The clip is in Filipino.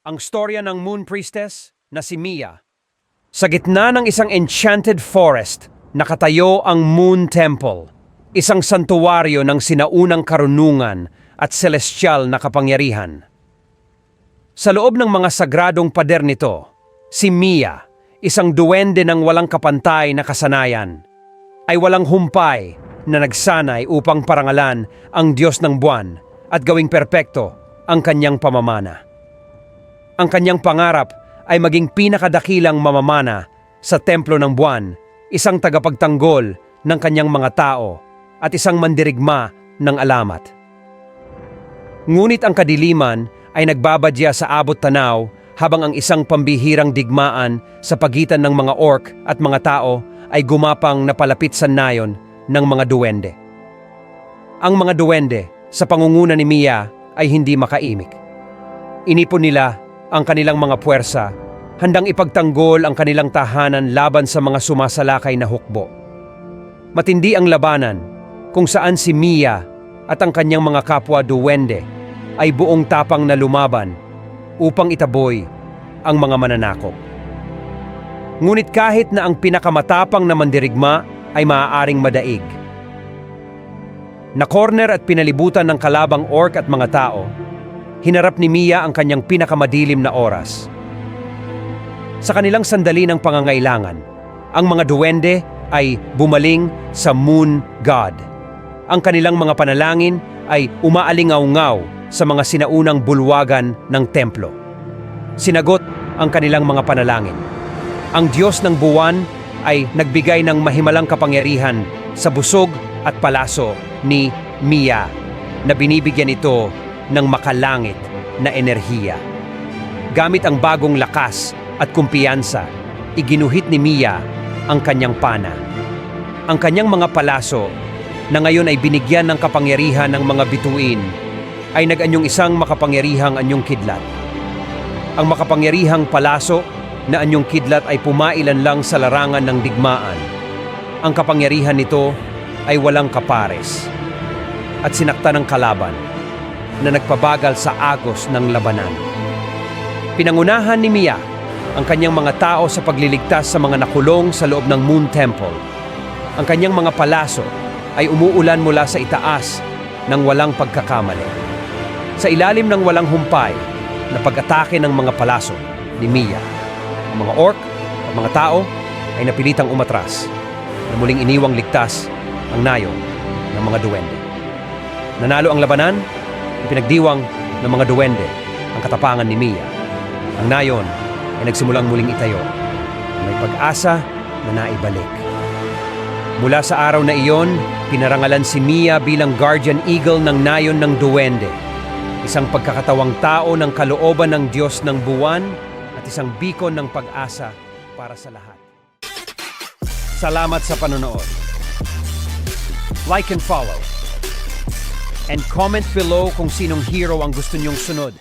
Ang storya ng Moon Priestess na si Mia. Sa gitna ng isang enchanted forest, nakatayo ang Moon Temple, isang santuwaryo ng sinaunang karunungan at celestial na kapangyarihan. Sa loob ng mga sagradong pader nito, si Mia, isang duwende ng walang kapantay na kasanayan, ay walang humpay na nagsanay upang parangalan ang Diyos ng buwan at gawing perpekto ang kanyang pamamana. Ang kanyang pangarap ay maging pinakadakilang mamamana sa templo ng buwan, isang tagapagtanggol ng kanyang mga tao at isang mandirigma ng alamat. Ngunit ang kadiliman ay nagbabadya sa abot tanaw habang ang isang pambihirang digmaan sa pagitan ng mga orc at mga tao ay gumapang na palapit sa nayon ng mga duwende. Ang mga duwende sa pangunguna ni Mia ay hindi makaimik. Inipon nila ang kanilang mga puwersa, handang ipagtanggol ang kanilang tahanan laban sa mga sumasalakay na hukbo. Matindi ang labanan kung saan si Mia at ang kanyang mga kapwa duwende ay buong tapang na lumaban upang itaboy ang mga mananakop. Ngunit kahit na ang pinakamatapang na mandirigma ay maaaring madaig, na-corner at pinalibutan ng kalabang orc at mga tao, hinarap ni Mia ang kanyang pinakamadilim na oras. Sa kanilang sandali ng pangangailangan, ang mga duwende ay bumaling sa Moon God. Ang kanilang mga panalangin ay umaalingaw-ngaw sa mga sinaunang bulwagan ng templo. Sinagot ang kanilang mga panalangin. Ang Diyos ng buwan ay nagbigay ng mahimalang kapangyarihan sa busog at palaso ni Mia na binibigyan ito ng makalangit na enerhiya. Gamit ang bagong lakas at kumpiyansa, iginuhit ni Mia ang kanyang pana. Ang kanyang mga palaso na ngayon ay binigyan ng kapangyarihan ng mga bituin ay nag-anyong isang makapangyarihang anyong kidlat. Ang makapangyarihang palaso na anyong kidlat ay pumailan lang sa larangan ng digmaan. Ang kapangyarihan nito ay walang kapares at sinakta ng kalaban na nagpabagal sa agos ng labanan. Pinangunahan ni Mia ang kanyang mga tao sa pagliligtas sa mga nakulong sa loob ng Moon Temple. Ang kanyang mga palaso ay umuulan mula sa itaas ng walang pagkakamali. Sa ilalim ng walang humpay na pag-atake ng mga palaso ni Mia, ang mga orc at mga tao ay napilitang umatras na muling iniwang ligtas ang nayon ng mga duwende. Nanalo ang labanan, ipinagdiwang ng mga duwende ang katapangan ni Mia. Ang nayon ay nagsimulang muling itayo. May pag-asa na naibalik. Mula sa araw na iyon, pinarangalan si Mia bilang guardian eagle ng nayon ng duwende. Isang pagkakatawang tao ng kalooban ng Diyos ng buwan at isang beacon ng pag-asa para sa lahat. Salamat sa panonood. Like and follow. And comment below kung sinong hero ang gusto niyong sunod.